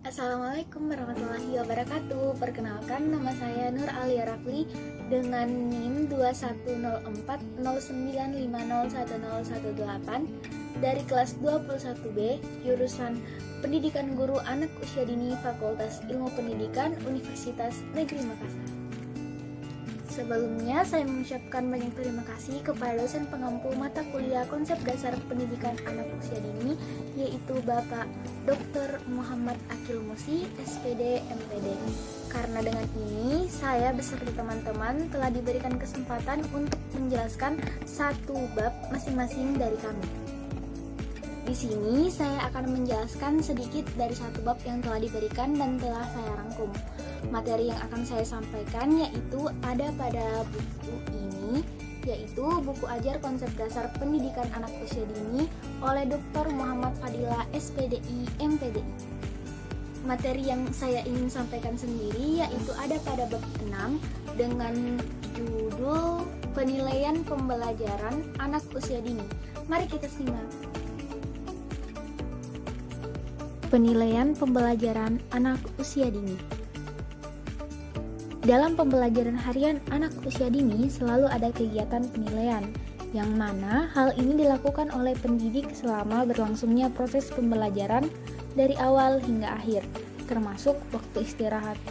Assalamualaikum warahmatullahi wabarakatuh. Perkenalkan, nama saya Nur Alia Rafli dengan NIM 210409501018 dari kelas 21B jurusan Pendidikan Guru Anak Usia Dini Fakultas Ilmu Pendidikan Universitas Negeri Makassar. Sebelumnya, saya mengucapkan banyak terima kasih kepada dosen pengampu mata kuliah Konsep Dasar Pendidikan Anak Usia Dini, yaitu Bapak Dr. Muhammad Akil Musi, SPD, MPD. Karena dengan ini, saya beserta teman-teman telah diberikan kesempatan untuk menjelaskan satu bab masing-masing dari kami. Di sini, saya akan menjelaskan sedikit dari satu bab yang telah diberikan dan telah saya rangkum. Materi yang akan saya sampaikan yaitu ada pada buku ini, yaitu buku ajar konsep dasar pendidikan anak usia dini oleh Dr. Muhammad Fadila SPDI MPDI. Materi yang saya ingin sampaikan sendiri yaitu ada pada bab 6 dengan judul Penilaian Pembelajaran Anak Usia Dini. Mari kita simak. Penilaian pembelajaran anak usia dini. Dalam pembelajaran harian anak usia dini selalu ada kegiatan penilaian, yang mana hal ini dilakukan oleh pendidik selama berlangsungnya proses pembelajaran dari awal hingga akhir, termasuk waktu istirahat.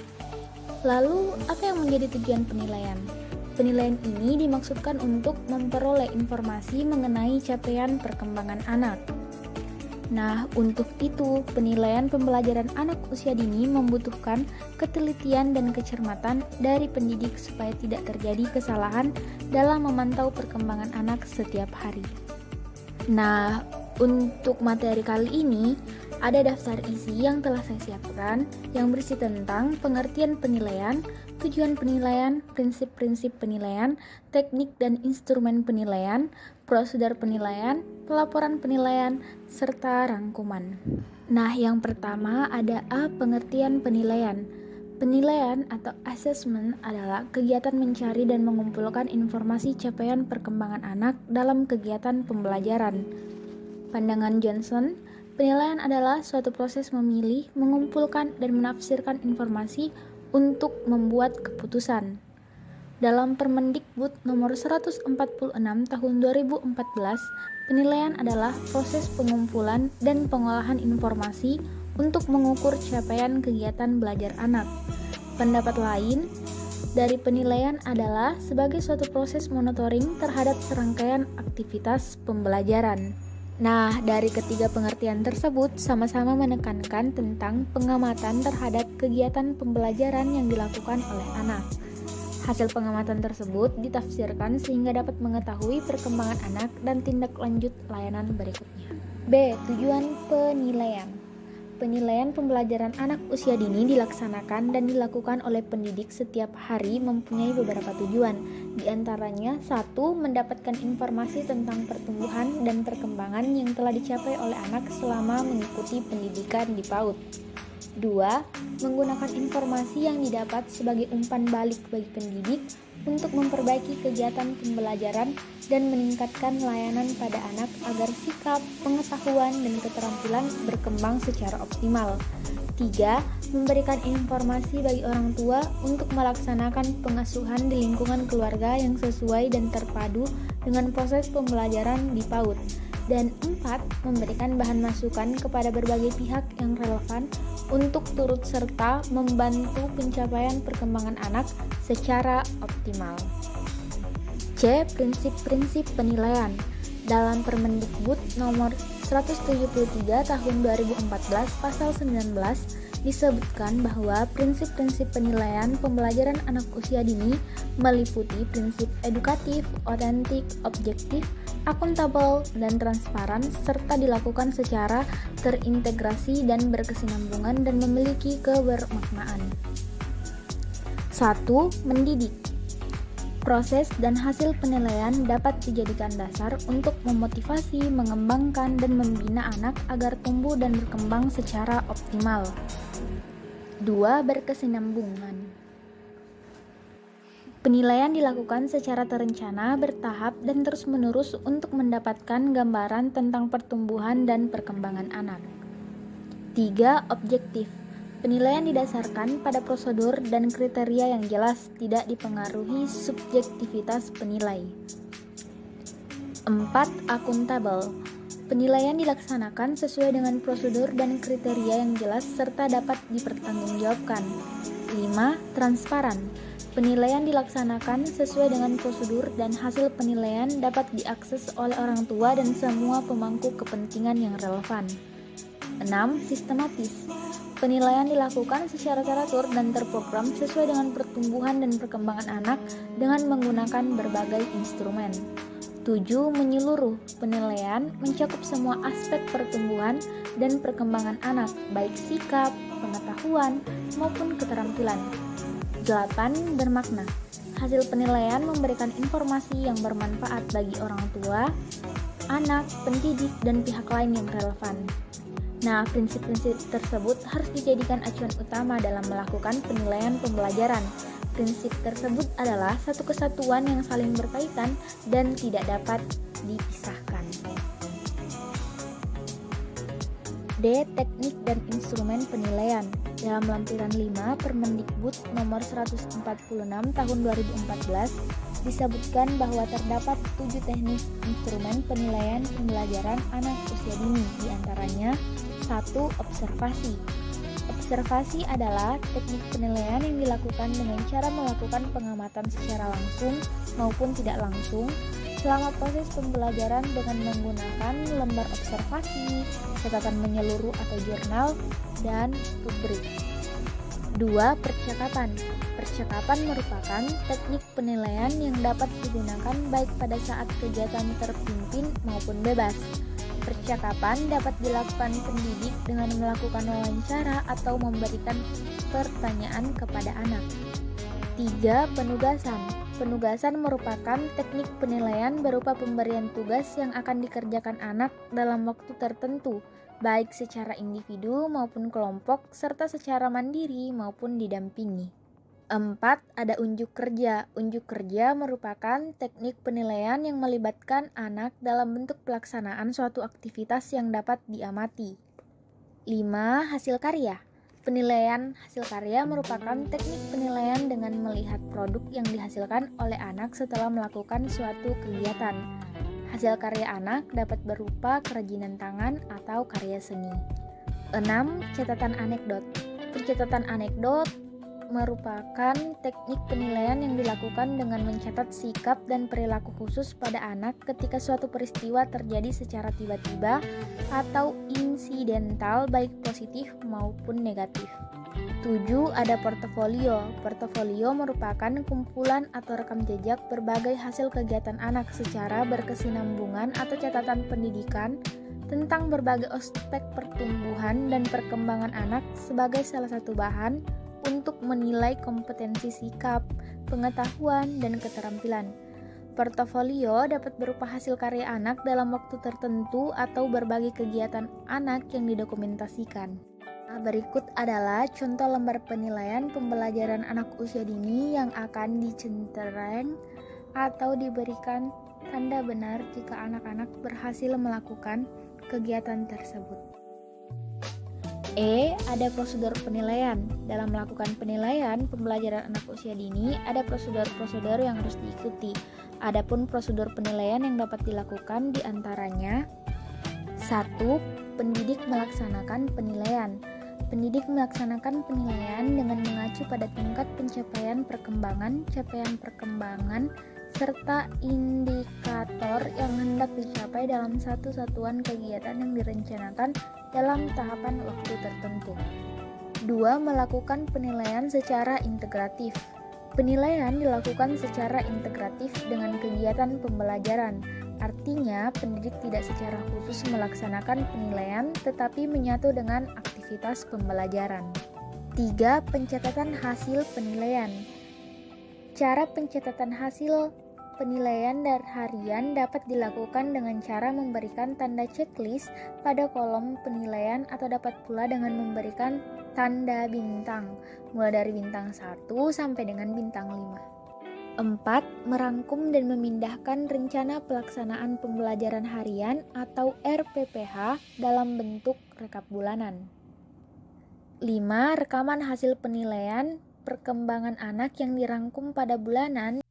Lalu, apa yang menjadi tujuan penilaian? Penilaian ini dimaksudkan untuk memperoleh informasi mengenai capaian perkembangan anak. Nah, untuk itu, penilaian pembelajaran anak usia dini membutuhkan ketelitian dan kecermatan dari pendidik supaya tidak terjadi kesalahan dalam memantau perkembangan anak setiap hari. Nah, untuk materi kali ini, ada daftar isi yang telah saya siapkan yang berisi tentang pengertian penilaian, tujuan penilaian, prinsip-prinsip penilaian, teknik dan instrumen penilaian, prosedur penilaian, pelaporan penilaian, serta rangkuman. Nah, yang pertama ada A. Pengertian penilaian. Penilaian atau assessment adalah kegiatan mencari dan mengumpulkan informasi capaian perkembangan anak dalam kegiatan pembelajaran. Pandangan Johnson, penilaian adalah suatu proses memilih, mengumpulkan, dan menafsirkan informasi untuk membuat keputusan. Dalam Permendikbud nomor 146 tahun 2014, penilaian adalah proses pengumpulan dan pengolahan informasi untuk mengukur capaian kegiatan belajar anak. Pendapat lain dari penilaian adalah sebagai suatu proses monitoring terhadap serangkaian aktivitas pembelajaran. Nah, dari ketiga pengertian tersebut sama-sama menekankan tentang pengamatan terhadap kegiatan pembelajaran yang dilakukan oleh anak. Hasil pengamatan tersebut ditafsirkan sehingga dapat mengetahui perkembangan anak dan tindak lanjut layanan berikutnya. B. Tujuan penilaian. Penilaian pembelajaran anak usia dini dilaksanakan dan dilakukan oleh pendidik setiap hari mempunyai beberapa tujuan. Di antaranya, 1. Mendapatkan informasi tentang pertumbuhan dan perkembangan yang telah dicapai oleh anak selama mengikuti pendidikan di PAUD. 2. Menggunakan informasi yang didapat sebagai umpan balik bagi pendidik untuk memperbaiki kegiatan pembelajaran dan meningkatkan layanan pada anak agar sikap, pengetahuan, dan keterampilan berkembang secara optimal. 3. Memberikan informasi bagi orang tua untuk melaksanakan pengasuhan di lingkungan keluarga yang sesuai dan terpadu dengan proses pembelajaran di PAUD. Dan 4. Memberikan bahan masukan kepada berbagai pihak yang relevan untuk turut serta membantu pencapaian perkembangan anak secara optimal. C. Prinsip-prinsip penilaian. Dalam Permendikbud nomor 173 tahun 2014 pasal 19 disebutkan bahwa prinsip-prinsip penilaian pembelajaran anak usia dini meliputi prinsip edukatif, otentik, objektif, akuntabel, dan transparan serta dilakukan secara terintegrasi dan berkesinambungan dan memiliki kebermaknaan. 1. Mendidik. Proses dan hasil penilaian dapat dijadikan dasar untuk memotivasi, mengembangkan, dan membina anak agar tumbuh dan berkembang secara optimal. 2. Berkesinambungan. Penilaian dilakukan secara terencana, bertahap, dan terus-menerus untuk mendapatkan gambaran tentang pertumbuhan dan perkembangan anak. 3. Objektif. Penilaian didasarkan pada prosedur dan kriteria yang jelas, tidak dipengaruhi subjektivitas penilai. 4. Akuntabel. Penilaian dilaksanakan sesuai dengan prosedur dan kriteria yang jelas serta dapat dipertanggungjawabkan. 5. Transparan. Penilaian dilaksanakan sesuai dengan prosedur dan hasil penilaian dapat diakses oleh orang tua dan semua pemangku kepentingan yang relevan. 6. Sistematis. Penilaian dilakukan secara teratur dan terprogram sesuai dengan pertumbuhan dan perkembangan anak dengan menggunakan berbagai instrumen. 7. Menyeluruh. Penilaian mencakup semua aspek pertumbuhan dan perkembangan anak, baik sikap, pengetahuan, maupun keterampilan. 8. Bermakna. Hasil penilaian memberikan informasi yang bermanfaat bagi orang tua, anak, pendidik, dan pihak lain yang relevan. Nah, prinsip-prinsip tersebut harus dijadikan acuan utama dalam melakukan penilaian pembelajaran. Prinsip tersebut adalah satu kesatuan yang saling berkaitan dan tidak dapat dipisahkan. D. Teknik dan instrumen penilaian. Dalam lampiran 5 Permendikbud nomor 146 tahun 2014 disebutkan bahwa terdapat 7 teknik instrumen penilaian pembelajaran anak usia dini, diantaranya 1. Observasi. Observasi adalah teknik penilaian yang dilakukan dengan cara melakukan pengamatan secara langsung maupun tidak langsung selama proses pembelajaran dengan menggunakan lembar observasi, catatan menyeluruh atau jurnal, dan rubrik. 2. Percakapan. Percakapan merupakan teknik penilaian yang dapat digunakan baik pada saat kegiatan terpimpin maupun bebas. Percakapan dapat dilakukan pendidik dengan melakukan wawancara atau memberikan pertanyaan kepada anak. 3. Penugasan. Penugasan merupakan teknik penilaian berupa pemberian tugas yang akan dikerjakan anak dalam waktu tertentu, baik secara individu maupun kelompok, serta secara mandiri maupun didampingi. 4. Ada unjuk kerja. Unjuk kerja merupakan teknik penilaian yang melibatkan anak dalam bentuk pelaksanaan suatu aktivitas yang dapat diamati. 5. Hasil karya. Penilaian hasil karya merupakan teknik penilaian dengan melihat produk yang dihasilkan oleh anak setelah melakukan suatu kegiatan. Hasil karya anak dapat berupa kerajinan tangan atau karya seni. 6. Catatan anekdot. Pencatatan anekdot merupakan teknik penilaian yang dilakukan dengan mencatat sikap dan perilaku khusus pada anak ketika suatu peristiwa terjadi secara tiba-tiba atau insidental, baik positif maupun negatif. 7. Ada portofolio. Portofolio merupakan kumpulan atau rekam jejak berbagai hasil kegiatan anak secara berkesinambungan atau catatan pendidikan tentang berbagai aspek pertumbuhan dan perkembangan anak sebagai salah satu bahan untuk menilai kompetensi sikap, pengetahuan, dan keterampilan. Portofolio dapat berupa hasil karya anak dalam waktu tertentu atau berbagai kegiatan anak yang didokumentasikan. Nah, berikut adalah contoh lembar penilaian pembelajaran anak usia dini yang akan dicentereng atau diberikan tanda benar jika anak-anak berhasil melakukan kegiatan tersebut. E. Ada prosedur penilaian. Dalam melakukan penilaian pembelajaran anak usia dini, ada prosedur-prosedur yang harus diikuti. Adapun prosedur penilaian yang dapat dilakukan diantaranya 1. Pendidik melaksanakan penilaian. Pendidik melaksanakan penilaian dengan mengacu pada tingkat pencapaian perkembangan, capaian perkembangan, serta indikator yang hendak dicapai dalam satu satuan kegiatan yang direncanakan dalam tahapan waktu tertentu. 2. Melakukan penilaian secara integratif. Penilaian dilakukan secara integratif dengan kegiatan pembelajaran. Artinya, pendidik tidak secara khusus melaksanakan penilaian, tetapi menyatu dengan aktivitas pembelajaran. 3. Pencatatan hasil penilaian. Cara pencatatan hasil penilaian harian dapat dilakukan dengan cara memberikan tanda checklist pada kolom penilaian atau dapat pula dengan memberikan tanda bintang, mulai dari bintang 1 sampai dengan bintang 5. 4. Merangkum dan memindahkan rencana pelaksanaan pembelajaran harian atau RPPH dalam bentuk rekap bulanan. 5. Rekaman hasil penilaian perkembangan anak yang dirangkum pada bulanan.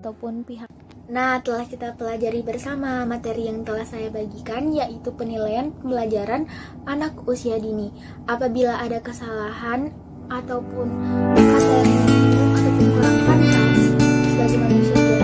Ataupun pihak. Nah, telah kita pelajari bersama materi yang telah saya bagikan, yaitu penilaian pembelajaran anak usia dini. Apabila ada kesalahan ataupun kata yang ataupun kurang pantas sebagai manusia